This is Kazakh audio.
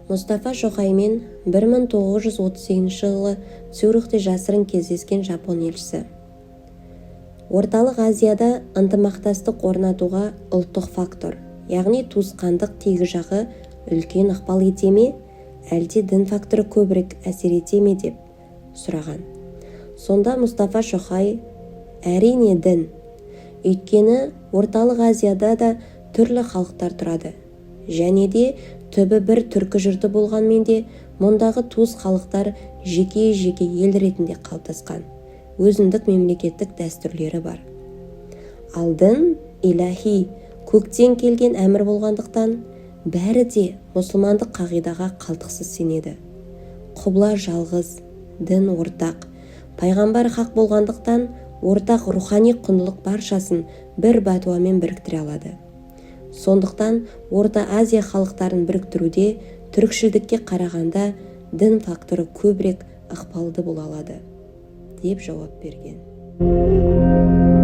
Мұстафа Шоқаймен 1938 жылы Цюрихте жасырын кездескен жапон елшісі. Орталық Азияда ынтымақтастық орнатуға ұлттық фактор, яғни туысқандық тегі жағы үлкен ықпал ете ме, әлде дін факторы көбірек әсер ете ме деп сұраған. Сонда Мұстафа Шоқай әрине дін. Өйткені Орталық Азияда да түрлі халықтар тұрады. Және де түбі бір түркі жұрты болғанмен де мұндағы туыс халықтар жеке-жеке ел ретінде қалыптасқан. Өзіндік мемлекеттік дәстүрлері бар. Ал дін илахи, көктен келген әмір болғандықтан бәрі де мұсылмандық қағидаға қалтқысыз сенеді. Құбла жалғыз, дін ортақ. Пайғамбар хақ болғандықтан ортақ рухани құндылық баршасын бір бәтуамен біріктіре алады. Сондықтан Орта Азия халықтарын біріктіруде түрікшілдікке қарағанда дін факторы көбірек ықпалды бола алады, деп жауап берген.